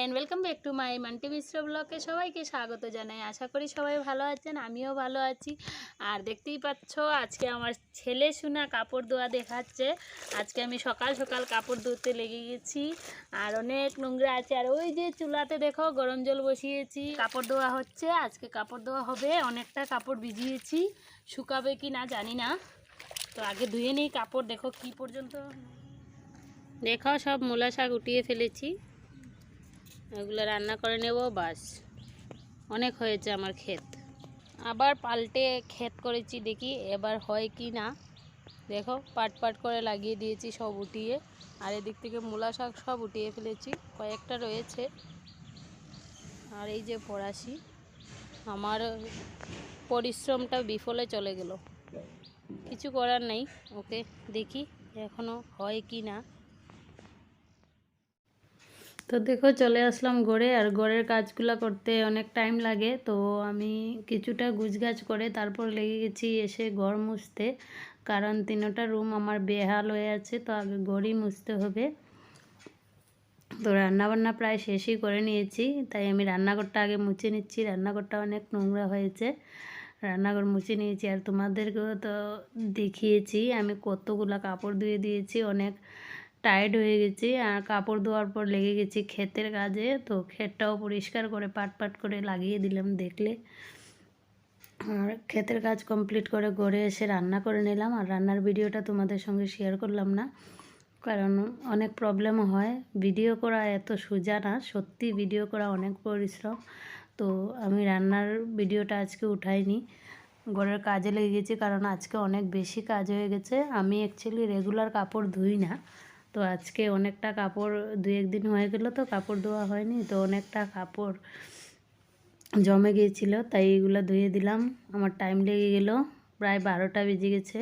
And welcome back to my Manti Mishra ব্লগে সবাইকে স্বাগত জানাই। আশা করি সবাই ভালো আছেন, আমিও ভালো আছি। আর দেখতেই পাচ্ছ আজকে আমার ছেলে শোনা কাপড় ধোয়া দেখাচ্ছে। আজকে আমি সকাল সকাল কাপড় ধুতে লেগে গেছি, আর অনেক নোংরা আছে। আর ওই যে চুলাতে দেখো গরম জল বসিয়েছি, কাপড় ধোয়া হচ্ছে। আজকে কাপড় ধোয়া হবে, অনেকটা কাপড় ভিজিয়েছি, শুকাবে কি না জানি না। তো আগে ধুয়ে নিই কাপড়। দেখো কি পর্যন্ত, দেখো সব মূলা শাক উঠিয়ে ফেলেছি, এগুলো রান্না করে নেব। বাস অনেক হয়েছে আমার ক্ষেত, আবার পাল্টে ক্ষেত করেছি, দেখি এবার হয় কি না। দেখো পাট পাট করে লাগিয়ে দিয়েছি সব উঠিয়ে, আর এদিক থেকে মূলা শাক সব উঠিয়ে ফেলেছি, কয়েকটা রয়েছে। আর এই যে ফরাসি, আমার পরিশ্রমটা বিফলে চলে গেল, কিছু করার নেই। ওকে দেখি এখনও হয় কি না। তো দেখো চলে আসলাম ঘরে, আর ঘরের কাজগুলো করতে অনেক টাইম লাগে। তো আমি কিছুটা গুছগাছ করে তারপর লেগে গেছি এসে ঘর মুছতে, কারণ তিনটা রুম আমার বেহাল হয়ে আছে, তো আগে ঘরই মুছতে হবে। তো রান্নাবান্না প্রায় শেষই করে নিয়েছি, তাই আমি রান্নাঘরটা আগে মুছে নিচ্ছি। রান্নাঘরটা অনেক নোংরা হয়েছে, রান্নাঘর মুছে নিয়েছি। আর তোমাদেরকেও তো দেখিয়েছি আমি কতগুলো কাপড় ধুয়ে দিয়েছি, অনেক টায়ার্ড হয়ে গেছি। আর কাপড় ধোয়ার পর লেগে গেছি ক্ষেতের কাজে। তো ক্ষেতটাও পরিষ্কার করে পাট পাট করে লাগিয়ে দিলাম, দেখলে। আর ক্ষেতের কাজ কমপ্লিট করে ঘরে এসে রান্না করে নিলাম। আর রান্নার ভিডিওটা তোমাদের সঙ্গে শেয়ার করলাম না, কারণ অনেক প্রবলেম হয়। ভিডিও করা এত সোজা না, সত্যি ভিডিও করা অনেক পরিশ্রম। তো আমি রান্নার ভিডিওটা আজকে উঠাইনি, ঘরের কাজে লেগে গেছি, কারণ আজকে অনেক বেশি কাজ হয়ে গেছে। আমি অ্যাকচুয়ালি রেগুলার কাপড় ধুই না, তো আজকে অনেকটা কাপড়, 2-1 দিন হয়ে গেল তো কাপড় ধোয়া হয়নি, তো অনেকটা কাপড় জমে গিয়েছিল, তাই এগুলো ধুয়ে দিলাম। আমার টাইম লেগে গেল, প্রায় 12টা বেজে গেছে।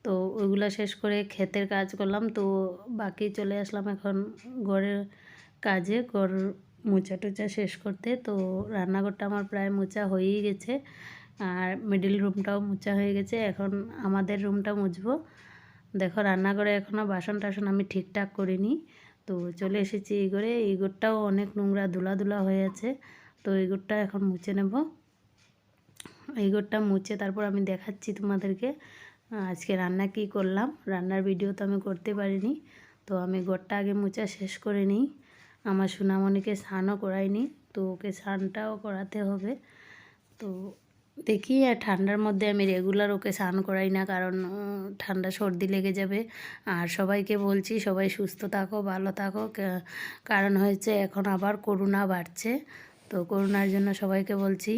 তো ওইগুলো শেষ করে ক্ষেতের কাজ করলাম। তো বাকি চলে আসলাম এখন ঘরের কাজে, ঘর মোছা টোচা শেষ করতে। তো রান্নাঘরটা আমার প্রায় মোছা হয়েই গেছে, আর মিডিল রুমটাও মোছা হয়ে গেছে। এখন আমাদের রুমটা মুছবো। দেখো রান্নাঘরে এখনও বাসন টাসন আমি ঠিকঠাক করিনি, তো চলে এসেছি এই ঘরে। এই ঘরটাও অনেক নোংরা ধুলা ধুলা হয়ে আছে, তো এই ঘরটা এখন মুছে নেব। এই ঘরটা মুছে তারপর আমি দেখাচ্ছি তোমাদেরকে আজকে রান্না কি করলাম। রান্নার ভিডিও তো আমি করতে পারিনি, তো আমি ঘরটা আগে মোছা শেষ করে নিই। আমার সোনামণিকে স্নানও করাইনি, তো ওকে স্নানটাও করাতে হবে। তো দেখি, আর ঠান্ডার মধ্যে আমি রেগুলার ওকে স্নান করাই না, কারণ ঠান্ডা সর্দি লেগে যাবে। আর সবাইকে বলছি সবাই সুস্থ থাকো, ভালো থাকো, কারণ হয়েছে এখন আবার করোনা বাড়ছে। তো করোনার জন্য সবাইকে বলছি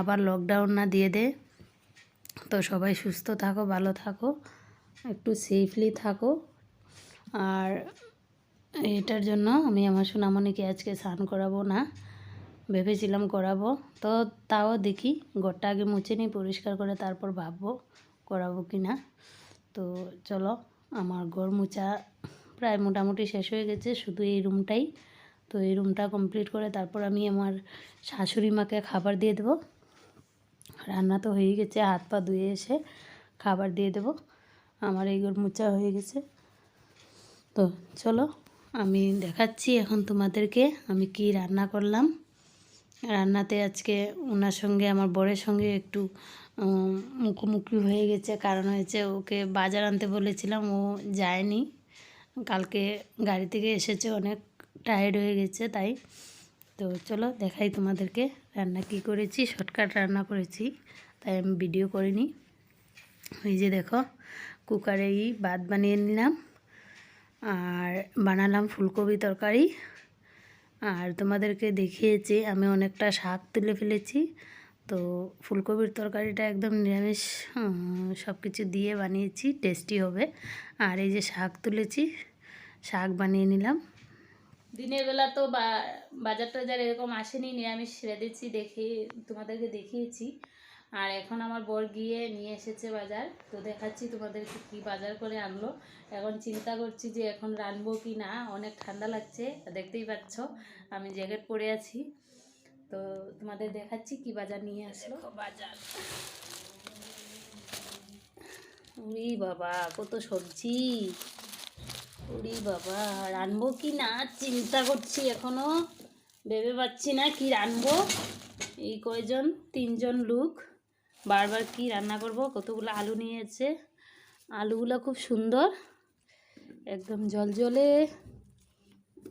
আবার লকডাউন না দিয়ে দে। তো সবাই সুস্থ থাকো, ভালো থাকো, একটু সেফলি থাকো। আর এটার জন্য আমি আমার সোনামণিকে আজকে স্নান করাবো না, ভেবেছিলাম করাবো। তো তাও দেখি, ঘরটা আগে মুছে নিই পরিষ্কার করে, তারপর ভাববো করাবো কি না। তো চলো, আমার ঘর মোছা প্রায় মোটামুটি শেষ হয়ে গেছে, শুধু এই রুমটাই। তো এই রুমটা কমপ্লিট করে তারপর আমি আমার শাশুড়ি মাকে খাবার দিয়ে দেবো। রান্না তো হয়ে গেছে, হাত পা ধুয়ে এসে খাবার দিয়ে দেবো। আমার এই ঘর মোছা হয়ে গেছে। তো চলো আমি দেখাচ্ছি এখন তোমাদেরকে আমি কি রান্না করলাম। রান্নাতে আজকে ওনার সঙ্গে, আমার বরের সঙ্গে একটু মুখোমুখি হয়ে গেছে, কারণ হয়েছে ওকে বাজার আনতে বলেছিলাম, ও যায়নি। কালকে গাড়ি থেকে এসেছে, অনেক টায়ার্ড হয়ে গেছে তাই। তো চলো দেখাই তোমাদেরকে রান্না কি করেছি। শর্টকাট রান্না করেছি, তাই আমি ভিডিও করিনি। এই যে দেখো, কুকারেই ভাত বানিয়ে নিলাম, আর বানালাম ফুলকপি তরকারি। আর তোমাদেরকে দেখিয়েছি আমি অনেকটা শাক তুলে ফেলেছি। তো ফুলকপির তরকারিটা একদম নিরামিষ, সব কিছু দিয়ে বানিয়েছি, টেস্টি হবে। আর এই যে শাক তুলেছি, শাক বানিয়ে নিলাম। দিনের বেলা তো বাজার টাজার এরকম আসেনি, নিরামিষ রেঁধেছি, দেখে তোমাদেরকে দেখিয়েছি। আর এখন আমার বর গিয়ে নিয়ে এসেছে বাজার, তো দেখাচ্ছি তোমাদেরকে কি বাজার করে আনলো। এখন চিন্তা করছি যে এখন রানবো কি না, অনেক ঠান্ডা লাগছে, দেখতেই পাচ্ছ আমি জ্যাকেট পরে আছি। তো তোমাদের দেখাচ্ছি কি বাজার নিয়ে আসলো। বাজার, উরি বাবা কত সবজি, উরি বাবা রানবো কি না চিন্তা করছি এখনো। ভেবে পাচ্ছি না কি রানবো। এই কয়জন, 3 জন লোক, বারবার কি রান্না করব। কতগুলো আলু নিয়েছে, আলুগুলো খুব সুন্দর, একদম জলজলে।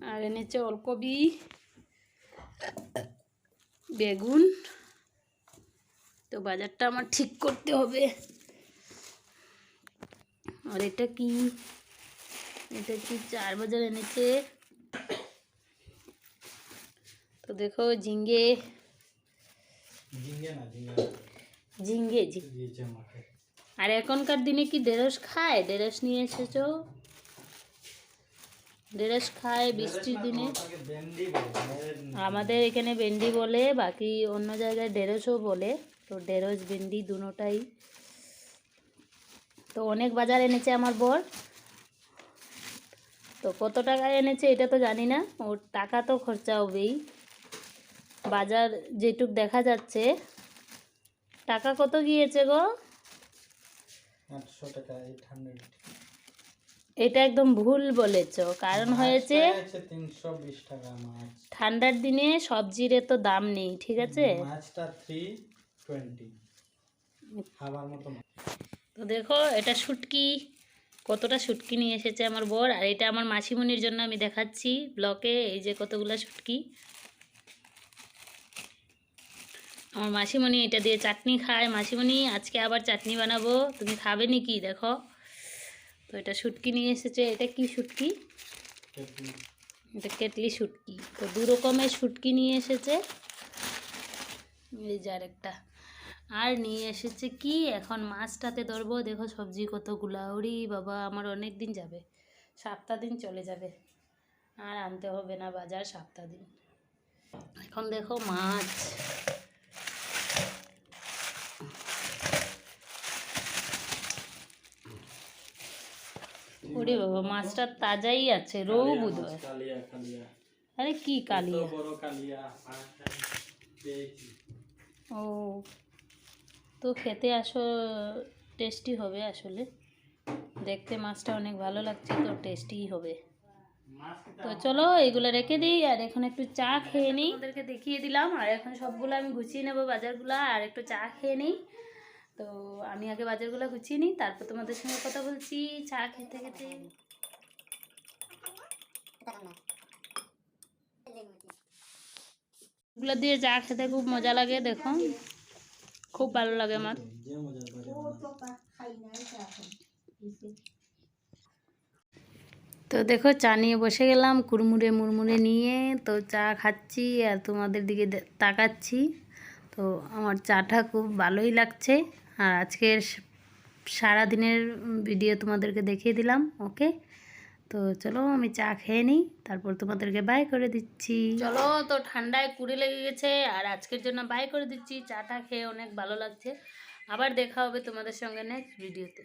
আর এনেছে ওলকপি, বেগুন। তো বাজারটা আমার ঠিক করতে হবে। আর এটা কি 4 বাজার এনেছে। তো দেখো ঝিঙ্গে ঝিঙ্গে আর এখনকার দিনে কি ঢেঁড়স খায়? ঢেঁড়স নিয়ে এসেছো, ঢেঁড়স খায় বৃষ্টির দিনে। আমাদের এখানে ভেন্ডি বলে, বাকি অন্য জায়গায় ঢেঁড়সও বলে। তো ঢেঁড়স ভেন্ডি দুটোটাই। তো অনেক বাজার এনেছে আমার বর। তো কত টাকায় এনেছে এটা তো জানি না, ওর টাকা তো খরচা হবেই। বাজার যেটুক দেখা যাচ্ছে। টাকা কত গিয়েছে গো? 800 টাকা, 800। এটা একদম ভুল বলেছো, কারণ হয়েছে 320 টাকা মাছ। ঠান্ডার দিনে সবজির এত দাম নেই, ঠিক আছে? মাছটা 320 খাবার মতো। তো দেখো এটা শুটকি, কতটা শুটকি নিয়ে এসেছে আমার বর। আর এটা আমার মাসিমণির জন্য আমি দেখাচ্ছি ব্লকে, এই যে কতগুলো শুটকি। আমার মাসিমণি এটা দিয়ে চাটনি খায়। মাসিমণি আজকে আবার চাটনি বানাবো, তুমি খাবে নাকি দেখো। তো এটা শুটকি নিয়ে এসেছে। এটা কি শুটকি? এটা কেটলি শুটকি। তো 2 রকমের শুটকি নিয়ে এসেছে। এই যে আরেকটা। আর নিয়ে এসেছে কি, এখন মাছটাতে ধরবো। দেখো সবজি কতগুলা, ওরি বাবা, আমার অনেক দিন যাবে, 7টা দিন চলে যাবে। আর আনতে হবে না বাজার 7টা দিন। এখন দেখো মাছ, ওরে বাবা, মাছটা তাজাই আছে, রৌ বুধবার। আরে কি কালিয়া? ও, তো খেতে আসো, টেস্টি হবে আসলে। দেখতে মাছটা অনেক ভালো লাগছে, তো টেস্টিই হবে। তো চলো এগুলো রেখে দিই, আর এখন একটু চা খেয়ে নিই। ওদেরকে দেখিয়ে দিলাম, আর এখন সবগুলো আমি গুছিয়ে নেবো বাজারগুলো, আর একটু চা খেয়ে নিই। তো আমি আগে বাজারগুলো গুছিয়ে নিই, তারপর তোমাদের সঙ্গে কথা বলছি চা খেতে খেতে। এগুলো দিয়ে চা খেতে খুব মজা লাগে, দেখো খুব ভালো লাগে আমার। তো দেখো চা নিয়ে বসে গেলাম, কুড়মুড়ে মুড়মুড়ে নিয়ে। তো চা খাচ্ছি আর তোমাদের দিকে তাকাচ্ছি। তো আমার চাটা খুব ভালোই লাগছে। আর আজকের সারাদিনের ভিডিও তোমাদেরকে দেখিয়ে দিলাম। ওকে, তো চলো আমি চা খেয়ে নিই, তারপর তোমাদেরকে বাই করে দিচ্ছি। চলো, তো ঠান্ডায় কুড়ে লেগে গেছে, আর আজকের জন্য বাই করে দিচ্ছি। চাটা খেয়ে অনেক ভালো লাগছে। আবার দেখা হবে তোমাদের সঙ্গে নেক্সট ভিডিওতে।